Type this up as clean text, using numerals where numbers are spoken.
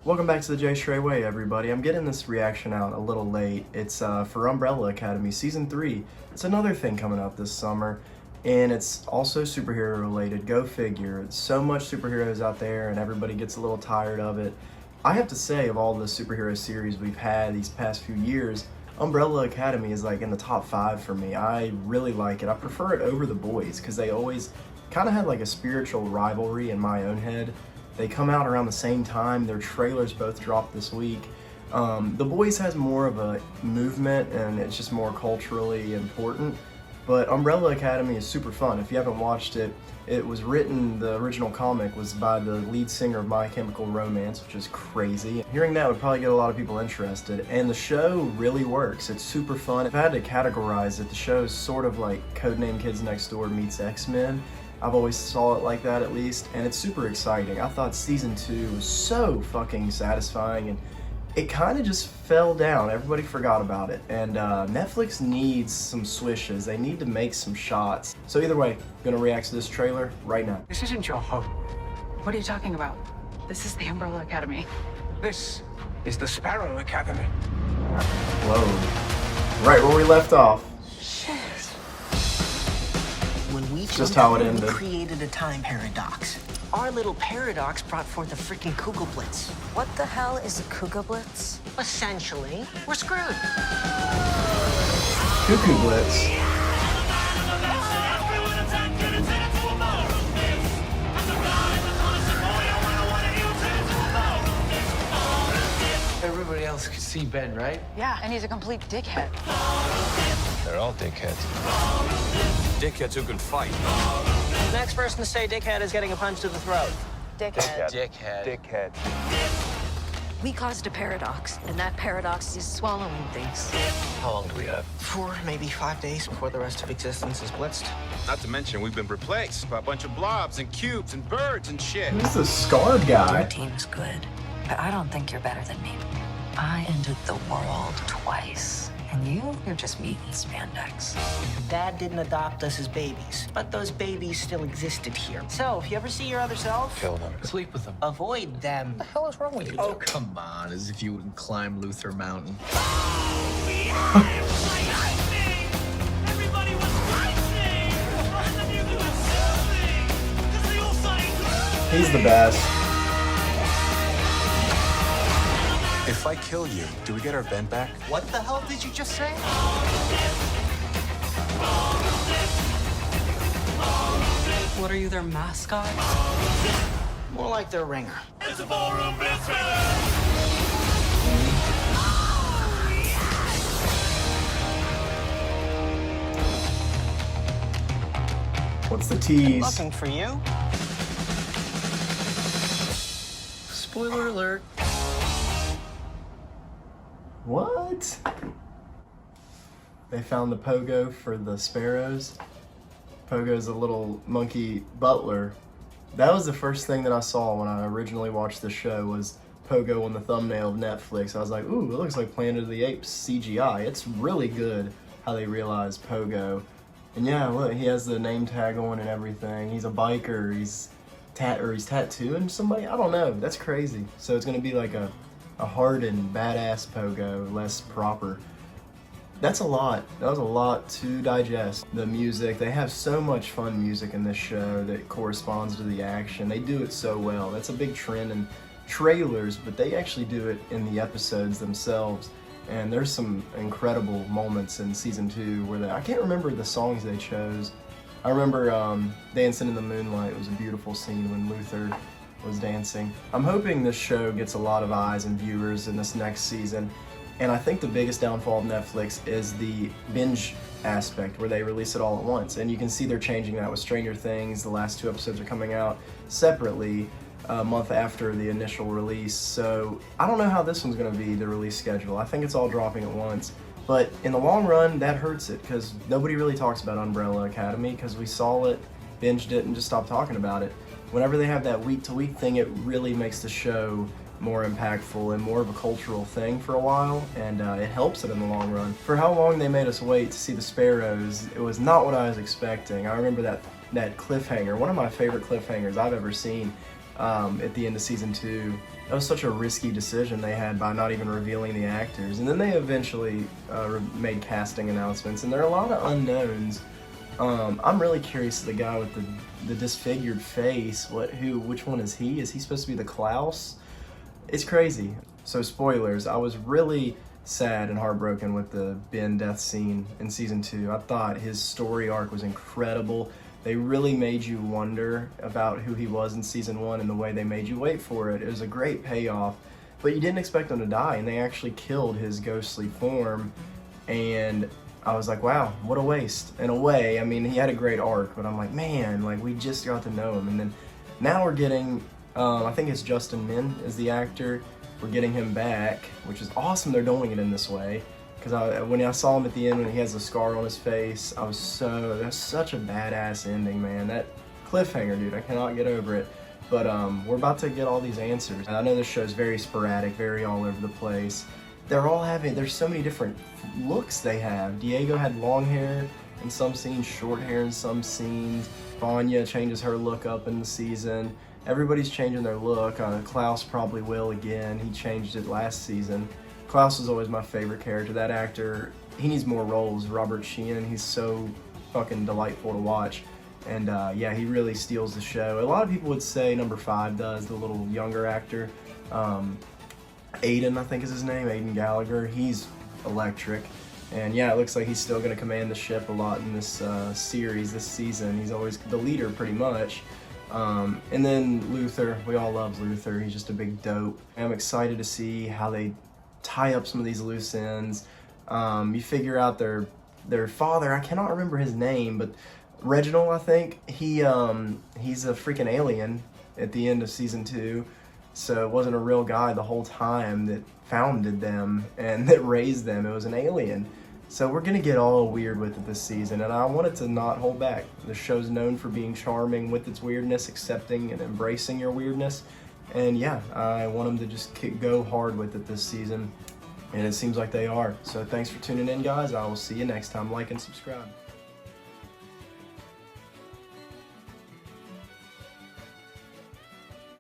Welcome back to the Jay Stray Way, everybody. I'm getting this reaction out a little late. It's for Umbrella Academy Season 3. It's another thing coming up this summer, and it's also superhero related. Go figure. It's so much superheroes out there, and everybody gets a little tired of it. I have to say, of all the superhero series we've had these past few years, Umbrella Academy is like in the top 5 for me. I really like it. I prefer it over The Boys, because they always kind of had like a spiritual rivalry in my own head. They come out around the same time. Their trailers both dropped this week. The Boys has more of a movement and it's just more culturally important. But Umbrella Academy is super fun. If you haven't watched it, it was written, the original comic was by the lead singer of My Chemical Romance, which is crazy. Hearing that would probably get a lot of people interested. And the show really works. It's super fun. If I had to categorize it, the show is sort of like Codename Kids Next Door meets X-Men. I've always saw it like that, at least, and it's super exciting. I thought Season 2 was so fucking satisfying, and it kind of just fell down. Everybody forgot about it, and Netflix needs some swishes. They need to make some shots. So either way, I'm gonna react to this trailer right now. This isn't your home. What are you talking about? This is the Umbrella Academy. This is the Sparrow Academy. Whoa. Right where we left off. When we Just how it ended. created a time paradox. Our little paradox brought forth a freaking Kugelblitz. What the hell is a Kugelblitz? Essentially, we're screwed. Cuckoo Blitz. Everybody else could see Ben, right? Yeah, and he's a complete dickhead. They're all dickheads. Dickheads who can fight. The next person to say dickhead is getting a punch to the throat. Dickhead. Dickhead. We caused a paradox, and that paradox is swallowing things. How long do we have? 4, maybe 5 days before the rest of existence is blitzed. Not to mention, we've been replaced by a bunch of blobs and cubes and birds and shit. Who's the scarred Your guy? team's good, but I don't think you're better than me. I ended the world twice, and you're just meat and spandex. Dad didn't adopt us as babies, but those babies still existed here. So, if you ever see your other self, Kill them. Sleep with them. avoid them. What the hell is wrong with you? Oh, come on. As if you wouldn't climb Luther Mountain. He's the best. If I kill you, do we get our Ben back? What the hell did you just say? What are you, their mascot? More like their ringer. What's the tease? Looking for you. Spoiler alert. What? They found the pogo for the sparrows. Pogo's a little monkey butler. That was the first thing that I saw when I originally watched the show, was Pogo on the thumbnail of Netflix. I was like, ooh, it looks like Planet of the Apes CGI. It's really good how they realized Pogo. And yeah, look, he has the name tag on and everything. He's a biker. He's tattooing somebody. I don't know. That's crazy. So it's gonna be like a hardened, badass Pogo, less proper. That's a lot. That was a lot to digest. The music, they have so much fun music in this show that corresponds to the action. They do it so well. That's a big trend in trailers, but they actually do it in the episodes themselves. And there's some incredible moments in Season 2 where I can't remember the songs they chose. I remember Dancing in the Moonlight. It was a beautiful scene when Luther was dancing. I'm hoping this show gets a lot of eyes and viewers in this next season, and I think the biggest downfall of Netflix is the binge aspect, where they release it all at once, and you can see they're changing that with Stranger Things. The last 2 episodes are coming out separately a month after the initial release, so I don't know how this one's going to be, the release schedule. I think it's all dropping at once, but in the long run that hurts it, because nobody really talks about Umbrella Academy, because we saw it, binged it, and just stopped talking about it. Whenever they have that week-to-week thing, it really makes the show more impactful and more of a cultural thing for a while, and it helps it in the long run. For how long they made us wait to see the sparrows, it was not what I was expecting. I remember that cliffhanger, one of my favorite cliffhangers I've ever seen. at the end of season 2. That was such a risky decision they had by not even revealing the actors. And then they eventually made casting announcements, and there are a lot of unknowns. I'm really curious, the guy with the disfigured face, which one is he? Is he supposed to be the Klaus? It's crazy. So spoilers, I was really sad and heartbroken with the Ben death scene in season 2. I thought his story arc was incredible. They really made you wonder about who he was in season 1 and the way they made you wait for it. It was a great payoff, but you didn't expect him to die, and they actually killed his ghostly form, and I was like, wow, what a waste. In a way, I mean, he had a great arc, but I'm like, man, like, we just got to know him. And then now we're getting, I think it's Justin Min is the actor. We're getting him back, which is awesome they're doing it in this way. Because when I saw him at the end when he has a scar on his face, that's such a badass ending, man. That cliffhanger, dude, I cannot get over it. But we're about to get all these answers. And I know this show's very sporadic, very all over the place. There's so many different looks they have. Diego had long hair in some scenes, short hair in some scenes. Vanya changes her look up in the season. Everybody's changing their look. Klaus probably will again. He changed it last season. Klaus is always my favorite character. That actor, he needs more roles. Robert Sheehan, he's so fucking delightful to watch. And yeah, he really steals the show. A lot of people would say number 5 does, the little younger actor. Aiden, I think is his name, Aiden Gallagher. He's electric. And yeah, it looks like he's still going to command the ship a lot in this series, this season. He's always the leader, pretty much. And then Luther, we all love Luther. He's just a big dope. I'm excited to see how they tie up some of these loose ends. You figure out their father, I cannot remember his name, but Reginald, I think, he's a freaking alien at the end of season 2. So it wasn't a real guy the whole time that founded them and that raised them. It was an alien. So we're gonna get all weird with it this season, and I wanted to not hold back. The show's known for being charming with its weirdness, accepting and embracing your weirdness. And yeah, I want them to just go hard with it this season, and it seems like they are. So thanks for tuning in, guys. I will see you next time. Like and subscribe.